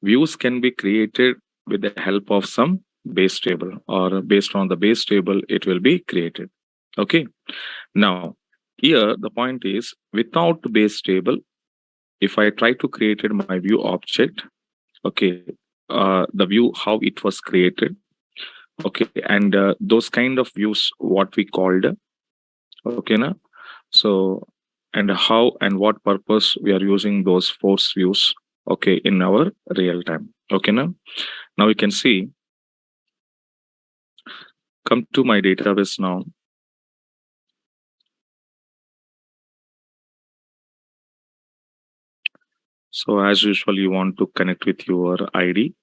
views can be created with the help of some base table, or based on the base table it will be created. Okay, now here the point is, without base table, if I try to create my view object, okay, the view how it was created, okay, and those kind of views what we called, okay na. So, and how and what purpose we are using those force views, okay, in our real time, okay na. Now we can see, come to my database now. So as usual, you want to connect with your ID.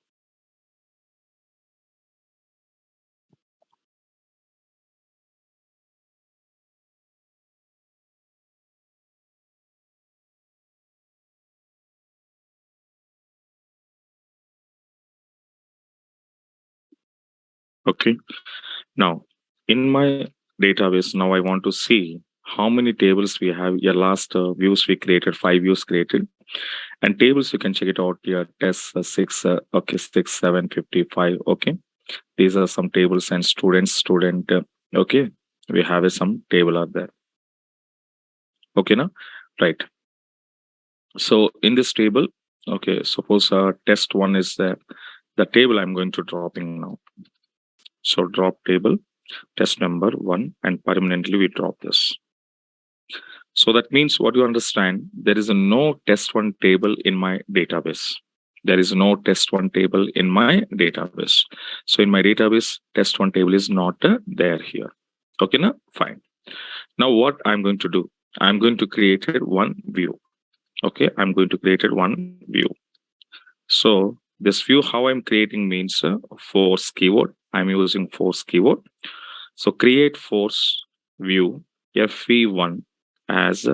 Okay. Now, in my database, now I want to see how many tables we have. Your last views we created, 5 views created, and tables you can check it out here. Test six, okay, 6, 7, 55. Okay, these are some tables and student. Okay, we have some table out there. Okay, now, right. So in this table, okay, suppose test one is the table I'm going to dropping now. So drop table test number one, and permanently we drop this. So that means what you understand, there is a no test one table in my database. There is no test one table in my database. So in my database, test one table is not there here. Okay, now fine. Now what I'm going to do, I'm going to create one view. Okay, I'm going to create one view. So this view, how I'm creating means force keyword. I'm using force keyword. So create force view FV1 as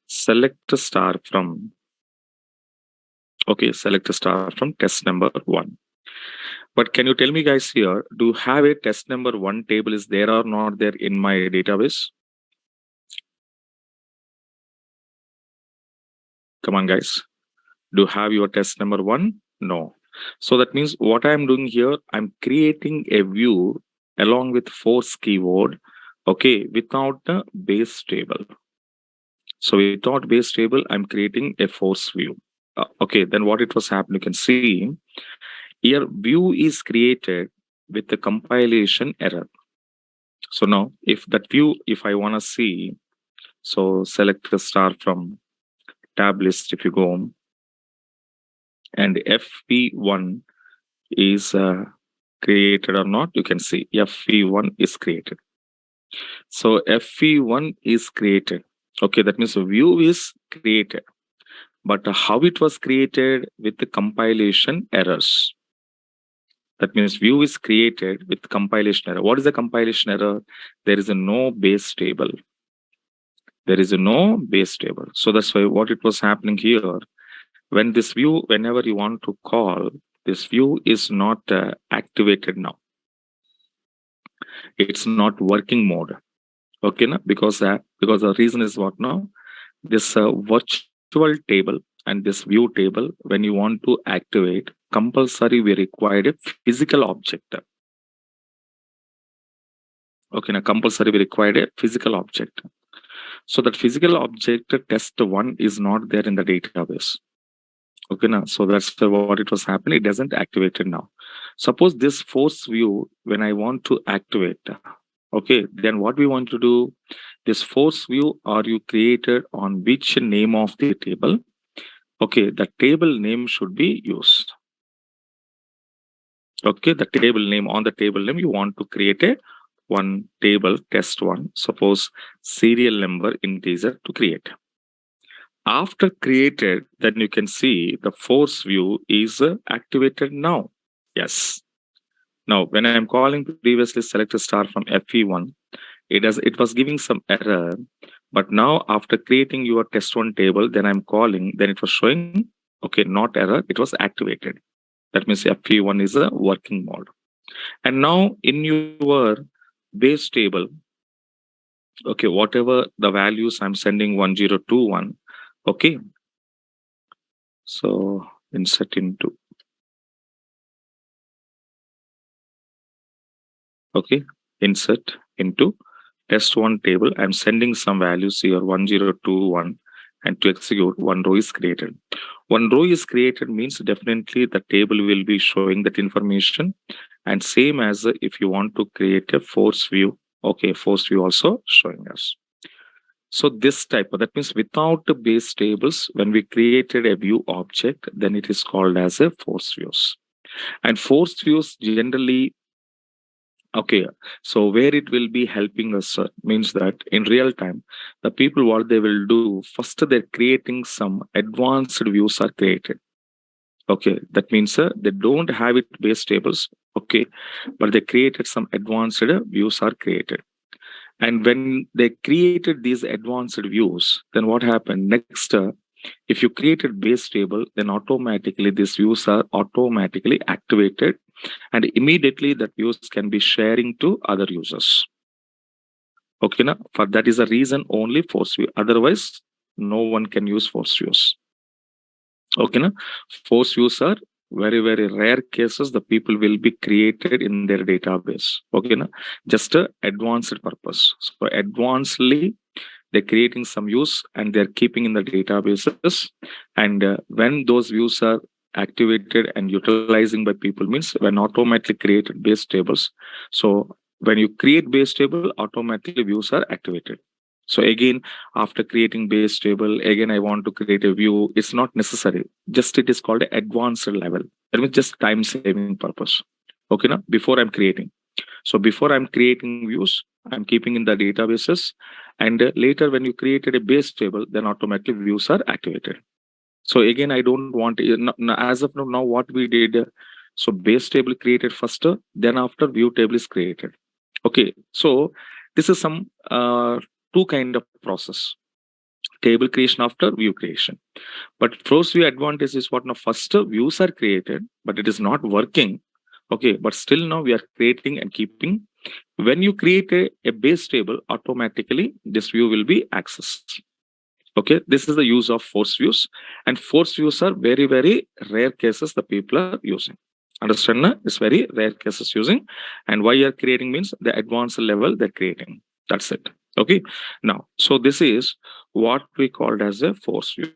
select a star from, okay, select a star from test number one. But can you tell me guys here, do you have a test number one table is there or not there in my database? Come on guys, do you have your test number one? No. So that means what I'm doing here, I'm creating a view along with force keyword, okay, without the base table. So without base table, I'm creating a force view. Okay, then what it was happening, you can see here view is created with the compilation error. So now if that view, if I want to see, so select the star from tab list if you go, and FP1 is created or not, you can see FP1 is created. So FP1 is created. Okay, that means a view is created. But how it was created with the compilation errors. That means view is created with compilation error. What is the compilation error? There is a no base table. There is a no base table. So that's why what it was happening here. When this view, whenever you want to call, this view is not activated now. It's not working mode. Okay, na? Because the reason is what now? This virtual table and this view table, when you want to activate, compulsory we required a physical object. Okay, now compulsory we required a physical object. So that physical object test one is not there in the database. Okay, now so that's what it was happening. It doesn't activate it now. Suppose this force view, when I want to activate, okay, then what we want to do, this force view are you created on which name of the table? Okay, the table name should be used. Okay, the table name, on the table name you want to create a one table test one, suppose serial number integer to create. After created, then you can see the force view is activated now. Yes. Now, when I am calling previously select a star from FE1, it was giving some error. But now after creating your test one table, then I'm calling, then it was showing, okay, not error, it was activated. That means FE1 is a working mode. And now in your base table, okay, whatever the values I'm sending 1021, okay. So insert into Okay, insert into test one table. I'm sending some values here 1021, and to execute, one row is created. One row is created means definitely the table will be showing that information. And same as if you want to create a force view, okay, force view also showing us. So this type of, that means without the base tables, when we created a view object, then it is called as a force views. And force views generally, okay, so where it will be helping us means that in real time, the people what they will do first, they're creating some advanced views are created. Okay, that means they don't have it base tables. Okay, but they created some advanced views are created. And when they created these advanced views, then what happened next? If you created base table, then automatically these views are automatically activated, and immediately that views can be sharing to other users. Okay, now for that is a reason only force view. Otherwise, no one can use force views. Okay, na? Force views are very, very rare cases the people will be created in their database. Okay, na? Just a advanced purpose. So advancedly, they're creating some views and they're keeping in the databases. And when those views are activated and utilizing by people means when automatically created base tables. So when you create base table, automatically views are activated. So again, after creating base table, again I want to create a view. It's not necessary. Just it is called advanced level. That means just time saving purpose. Okay, now before I'm creating. So before I'm creating views, I'm keeping in the databases, and later when you created a base table, then automatically views are activated. So again, I don't want as of now. Now what we did, so base table created first, then after view table is created. Okay, so this is some two kind of process: table creation after view creation. But first view advantage is what now first views are created, but it is not working. Okay, but still now we are creating and keeping. When you create a base table, automatically this view will be accessed. Okay, this is the use of force views, and force views are very, very rare cases the people are using. Understand? Na? It's very rare cases using, and why you're creating means the advanced level they're creating. That's it. Okay. Now, so this is what we called as a force view.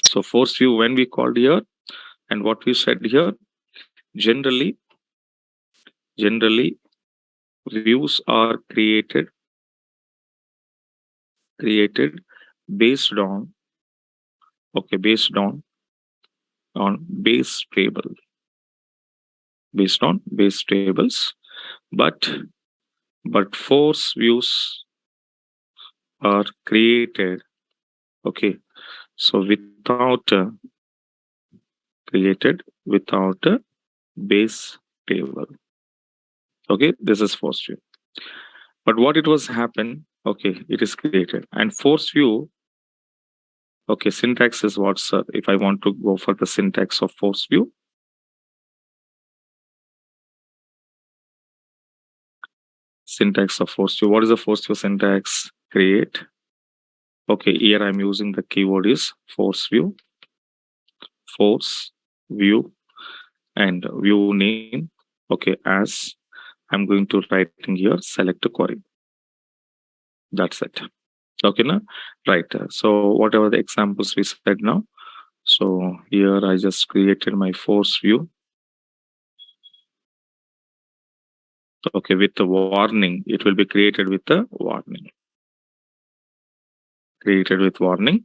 So force view when we called here, and what we said here, generally, generally views are created based on, okay, based on base table, based on base tables, but force views are created, okay, so without created without a base table. Okay, this is force view. But what it was happen, okay, it is created. And force view, okay, syntax is what's if I want to go for the syntax of force view, syntax of force view. What is the force view syntax? Create. Okay, here I'm using the keyword is force view, and view name. Okay, as I'm going to write in here, select a query. That's it. Okay, now, right. So whatever the examples we said now. So here I just created my force view. Okay, with the warning, it will be created with the warning. Created with warning.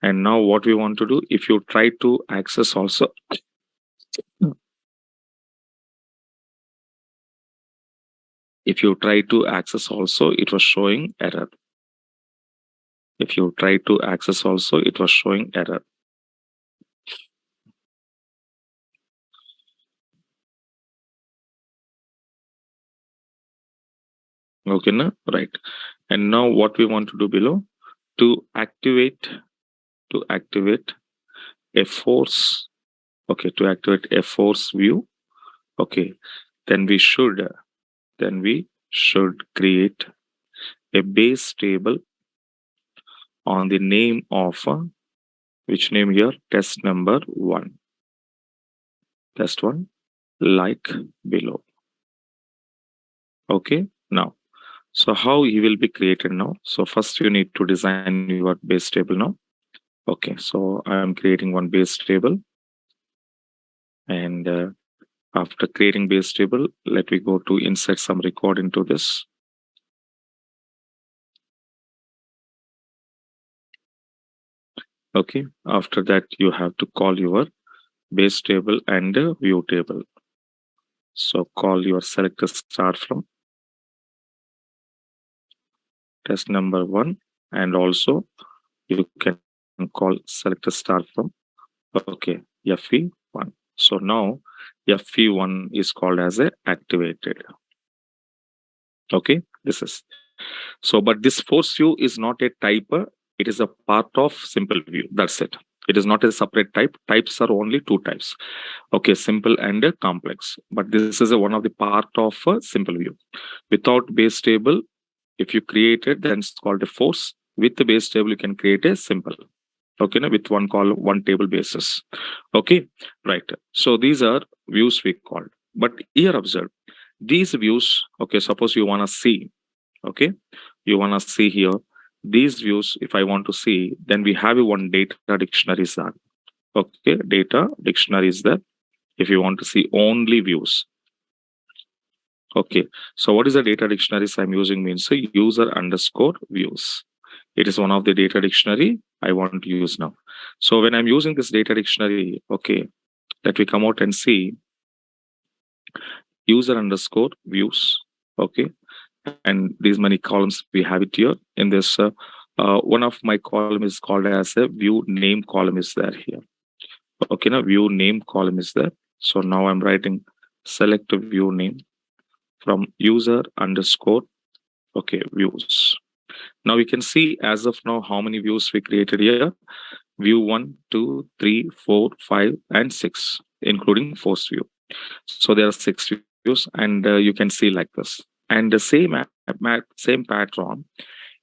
And now what we want to do, if you try to access also, if you try to access also, it was showing error. If you try to access also, it was showing error. Okay, now, right. And now what we want to do below, to activate a force, okay, to activate a force view, okay, then we should create a base table on the name of which name here, test number 1, test 1, like below. Okay, now. So how he will be created now? So first you need to design your base table now. Okay, so I am creating one base table, and after creating base table, let me go to insert some record into this. Okay, after that you have to call your base table and view table. So call your selector start from test number one, and also you can call selector start from okay FE1. So now FE1 is called as a activated. Okay, this is so, but this force view is not a type, it is a part of simple view. That's it. It is not a separate type. Types are only two types. Okay, simple and complex. But this is a one of the part of a simple view. Without base table, if you create it, then it's called a force. With the base table, you can create a simple. Okay, now with one call, one table basis. Okay, right. So these are views we called. But here observe these views. Okay, suppose you want to see. Okay, you want to see here these views. If I want to see, then we have a one data dictionary is that. Okay, data dictionary is there. If you want to see only views. Okay, so what is the data dictionaries I'm using means a user underscore views. It is one of the data dictionary I want to use now. So when I'm using this data dictionary, okay, let me come out and see user underscore views. Okay, and these many columns we have it here in this. One of my column is called as a view name column is there here. Okay, now view name column is there. So now I'm writing select a view name from user underscore okay views. Now we can see as of now how many views we created here. View 1, 2, 3, 4, 5, and 6, including force view. So there are 6 views, and you can see like this. And the same pattern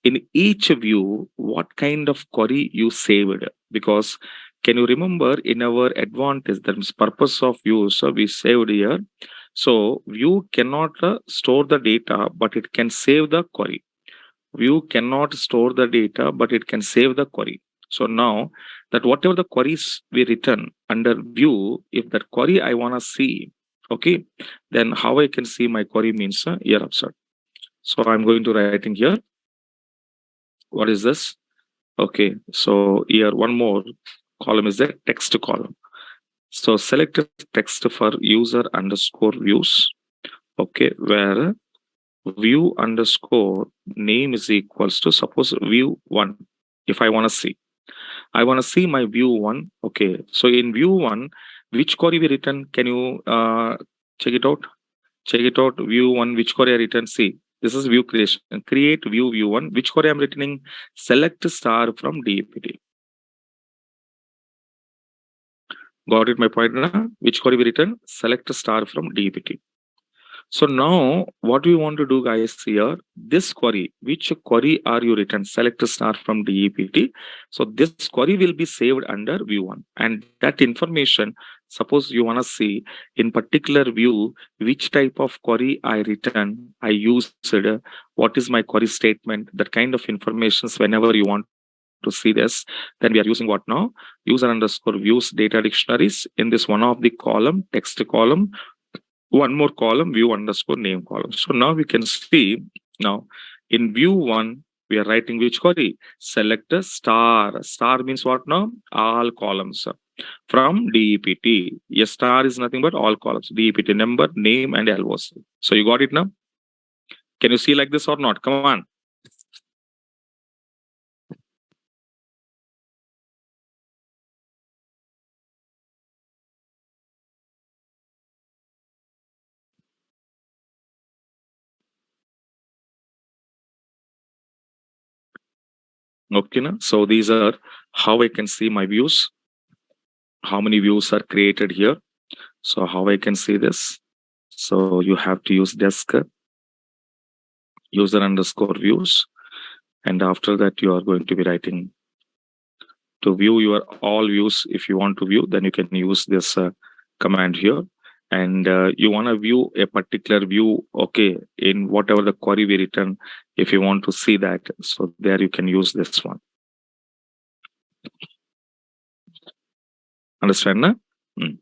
in each view, what kind of query you saved. Because can you remember in our advantage, that means purpose of view, so we saved here. So view cannot store the data, but it can save the query. View cannot store the data, but it can save the query. So now that whatever the queries we return under view, if that query I want to see, okay, then how I can see my query means here upside. So I'm going to writing here. What is this? Okay, so here one more column is the text column. So select a text for user underscore views. Okay, where view underscore name is equals to suppose view one. If I want to see, I want to see my view one. Okay, so in view one, which query we return? Can you check it out? Check it out. View one, which query I return? See, this is view creation. Create view one. Which query I'm returning? Select star from DPT. Got it my point now? Which query we return? Select a star from DPT. So now what we want to do guys here, this query, which query are you return? Select a star from DEPT. So this query will be saved under view one. And that information, suppose you want to see in particular view, which type of query I return, I used, what is my query statement, that kind of informations whenever you want to see this, then we are using what now? User underscore views data dictionaries in this one of the column, text column, one more column, view underscore name column. So now we can see now in view one, we are writing which query? Select a star. Star means what now? All columns from DEPT. A star is nothing but all columns. DEPT number, name, and LOC. So you got it now? Can you see like this or not? Come on. Okay, now. So these are how I can see my views. How many views are created here? So how I can see this? So you have to use desk user underscore views, and after that you are going to be writing to view your all views. If you want to view, then you can use this command here. and you want to view a particular view, okay, in whatever the query we written. If you want to see that, so there you can use this one. Understand na? Mm.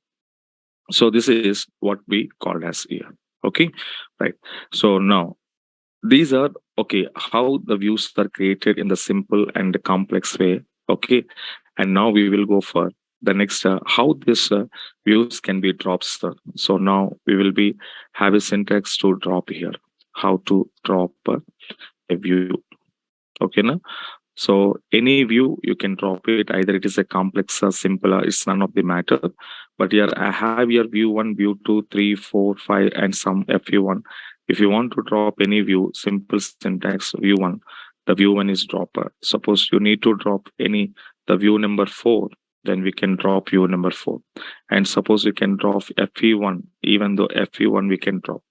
So this is what we called as here. Okay, right. So now these are, okay, how the views are created in the simple and the complex way. Okay, and now we will go for the next, how this views can be dropped, sir. So now we will be have a syntax to drop here, how to drop a view. Okay, na? So any view you can drop it, either it is a complex or simple, it's none of the matter. But here I have your view 1, view 2, 3, 4, 5, and some fu1. If you want to drop any view, simple syntax view 1, the view 1 is dropper. Suppose you need to drop any the view number 4, then we can drop view number 4. And suppose we can drop fe1, even though fe1 we can drop.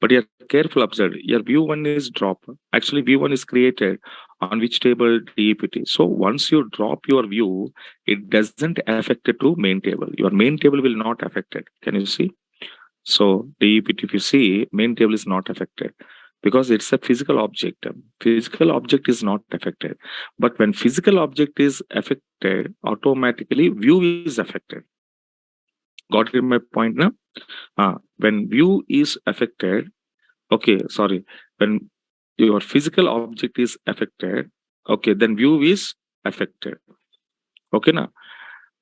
But you're careful observe, your view 1 is drop. Actually, view 1 is created on which table? DEPT. So once you drop your view, it doesn't affect it to main table. Your main table will not affect it. Can you see? So DEPT, if you see, main table is not affected because it's a physical object. Physical object is not affected. But when physical object is affected, automatically view is affected. Got it my point now? When view is affected, okay, sorry, when your physical object is affected, okay, then view is affected. Okay, now,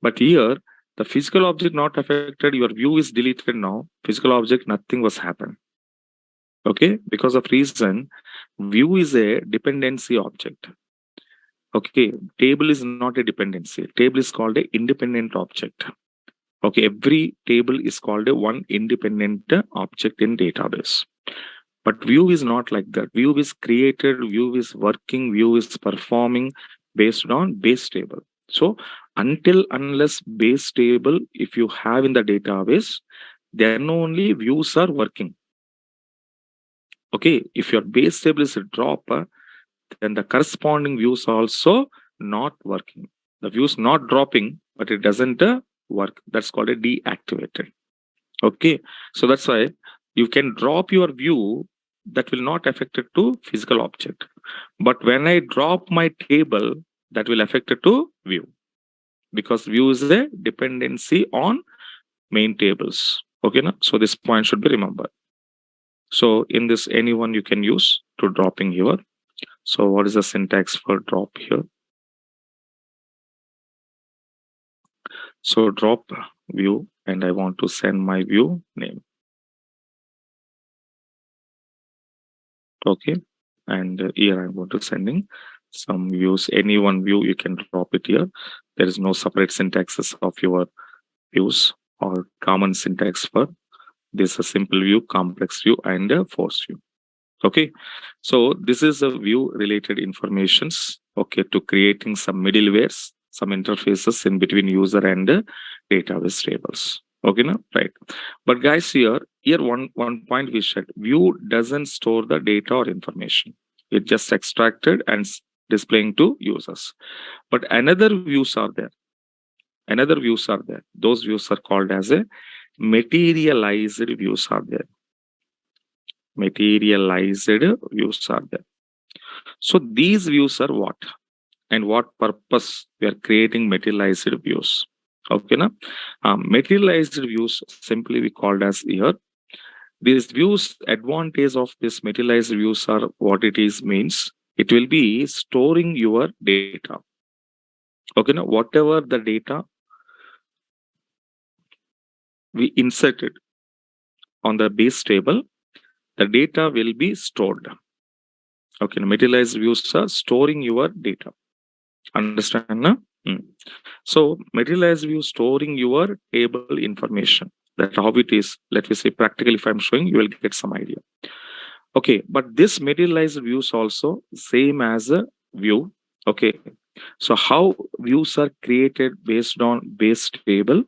but here the physical object not affected, your view is deleted now. Physical object, nothing was happened. Okay, because of reason, view is a dependency object. Okay, table is not a dependency. Table is called a independent object. Okay, every table is called a one independent object in database. But view is not like that. View is created, view is working, view is performing based on base table. So until unless base table, if you have in the database, then only views are working. Okay, if your base table is a drop, then the corresponding views also not working. The views not dropping, but it doesn't work. That's called a deactivated. Okay, so that's why you can drop your view that will not affect it to physical object. But when I drop my table, that will affect it to view, because view is a dependency on main tables. Okay, na? So this point should be remembered. So in this, anyone you can use to dropping here. So what is the syntax for drop here? So drop view, and I want to send my view name. Okay, and here I'm going to sending some views. Any one view you can drop it here. There is no separate syntaxes of your views or common syntax for this: a simple view, complex view, and a force view. Okay, so this is a view related informations. Okay, to creating some middlewares, some interfaces in between user and database tables. Okay, now right. But guys, here one point we said: view doesn't store the data or information. It just extracted and displaying to users. But another views are there. Another views are there. Those views are called as a materialized views are there. Materialized views are there. So these views are what? And what purpose we are creating materialized views? Okay, na? Materialized views simply we called as here. These views, advantage of this materialized views are what it is means. It will be storing your data. Okay, now whatever the data we inserted on the base table, the data will be stored. Okay, now materialized views are storing your data. Understand na? So materialized view storing your table information. That how it is. Let me say practically, if I'm showing, you will get some idea. Okay, but this materialized views also same as a view. Okay, so how views are created based on base table,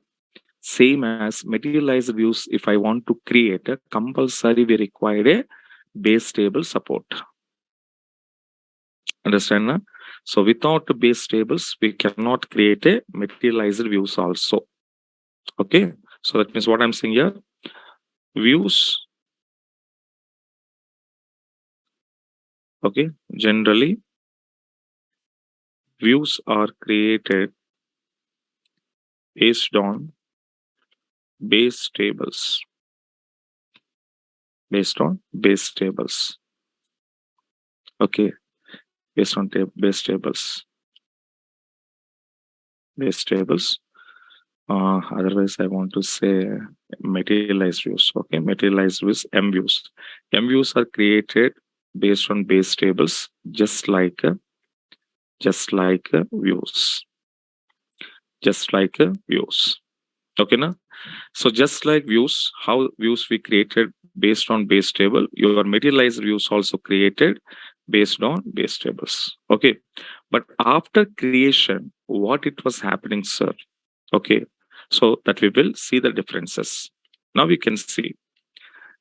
same as materialized views. If I want to create a compulsory, we require a base table support. Understand na? So without the base tables, we cannot create a materialized views also. Okay, so that means what I'm saying here, Views, okay, generally views are created based on base tables, based on base tables, okay, based on base tables, base tables. Otherwise, I want to say materialized views. Okay, materialized views, M views. M views are created based on base tables, just like views, just like views. Okay, na? So just like views, how views we created based on base table, your materialized views also created based on base tables. Okay, but after creation, what it was happening, sir? Okay, so that we will see the differences. Now we can see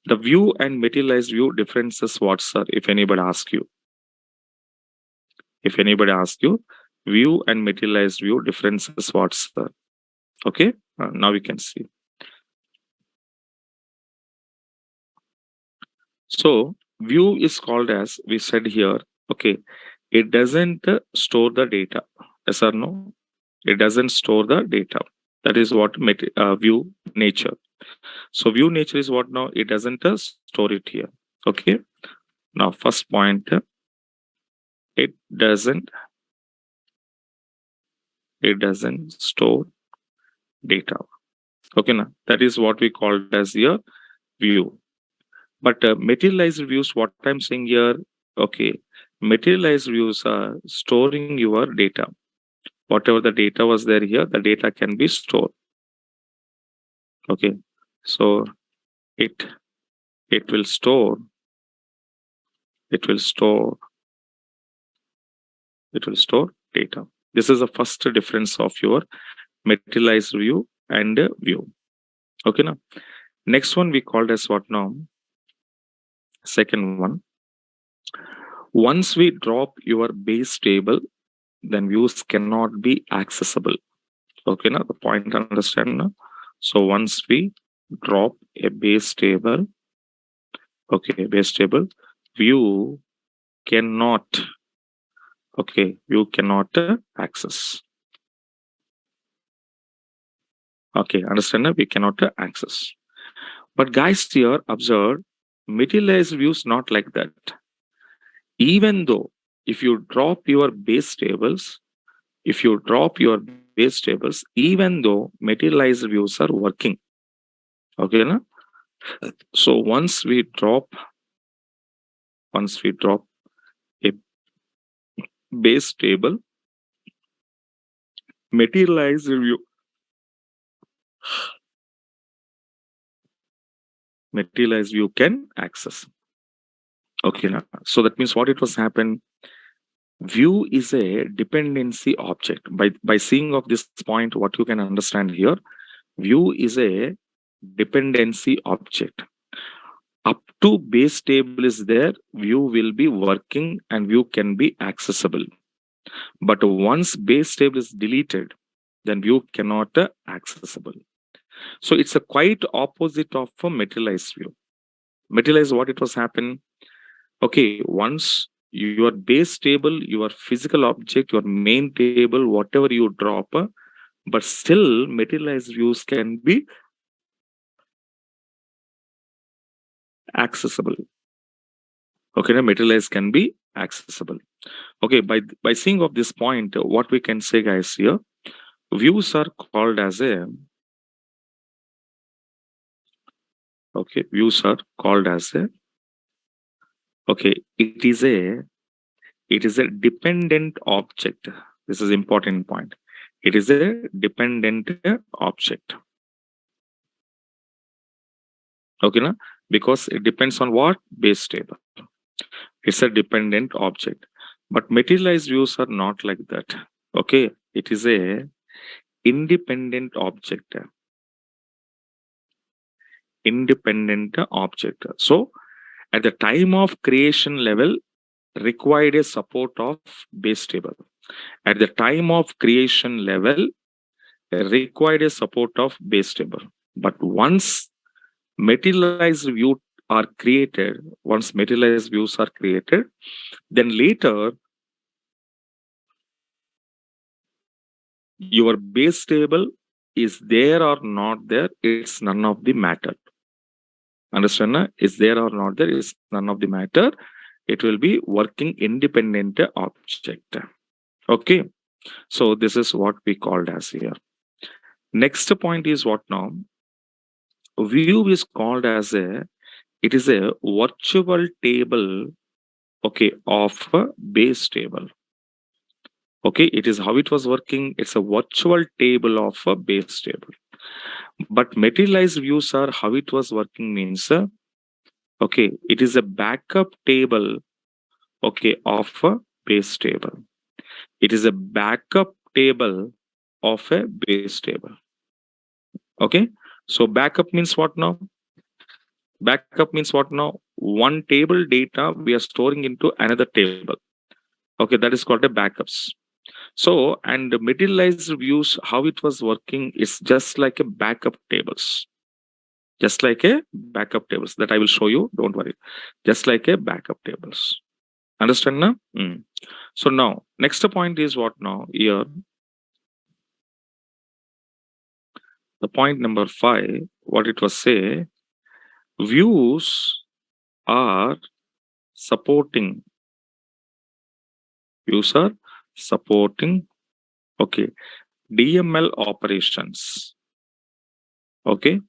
the view and materialized view differences. What, sir? If anybody asks you, if anybody asks you, view and materialized view differences. What, sir? Okay, now we can see. So view is called as we said here. Okay, it doesn't store the data. Yes or no? It doesn't store the data. That is what view nature. So view nature is what now? It doesn't store it here. Okay. Now first point, it doesn't it doesn't store data. Okay, now that is what we called as your view. But materialized views, what I'm saying here, okay, materialized views are storing your data. Whatever the data was there here, the data can be stored. Okay, so it it will store, it will store, it will store data. This is the first difference of your materialized view and view. Okay, now next one we called as what now? Second one. Once we drop your base table, then views cannot be accessible. Okay, now the point understand now. So once we drop a base table, okay, base table, view cannot, okay, view cannot access. Okay, understand now? We cannot access. But guys, here observe, materialized views not like that. Even though if you drop your base tables, if you drop your base tables, even though materialized views are working. Okay, na? So once we drop a base table, materialized view, materialized view can access. Okay, na? So that means what it was happen. View is a dependency object. By seeing of this point, what you can understand here, view is a dependency object. Up to base table is there, view will be working and view can be accessible. But once base table is deleted, then view cannot accessible. So it's a quite opposite of a materialized view. Materialized, what it was happen? Okay, once your base table, your physical object, your main table, whatever you drop, but still materialized views can be accessible. Okay, now materialized can be accessible. Okay, by seeing of this point, what we can say, guys, here, views are called as a, okay, views are called as a, okay, it is a dependent object. This is important point. It is a dependent object. Okay, na? Because it depends on what? Base table. It's a dependent object. But materialized views are not like that. Okay, it is a independent object. Independent object. So at the time of creation level, required a support of base table. At the time of creation level, required a support of base table. But once Materialized view are created. Once materialized views are created, then later your base table is there or not there, it's none of the matter. Understand? Na? Is there or not there is none of the matter. It will be working independent object. Okay. So this is what we called as here. Next point is what now? View is called as it is a virtual table, okay, of a base table. Okay, it is how it was working. It's a virtual table of a base table. But materialized views are how it was working means, okay, it is a backup table, okay, of a base table. It is a backup table of a base table. Okay, so backup means what now? Backup means what now? One table data we are storing into another table. Okay, that is called a backups. So, and the materialized views, how it was working is just like a backup tables. Just like a backup tables that I will show you. Don't worry. Just like a backup tables. Understand now? So now, next point is what now? Here, the point number 5, what it was say, views are supporting. Views are supporting, okay, DML operations. Okay,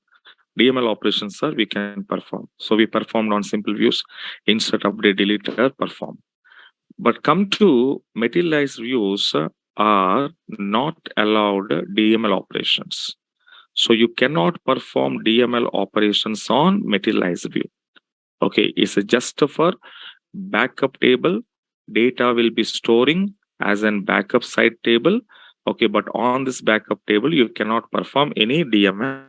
DML operations are we can perform. So we performed on simple views, insert, update, delete, perform. But come to materialized views are not allowed DML operations. So you cannot perform DML operations on materialized view. Okay, it's just for backup table. Data will be storing as an backup side table. Okay, but on this backup table, you cannot perform any DML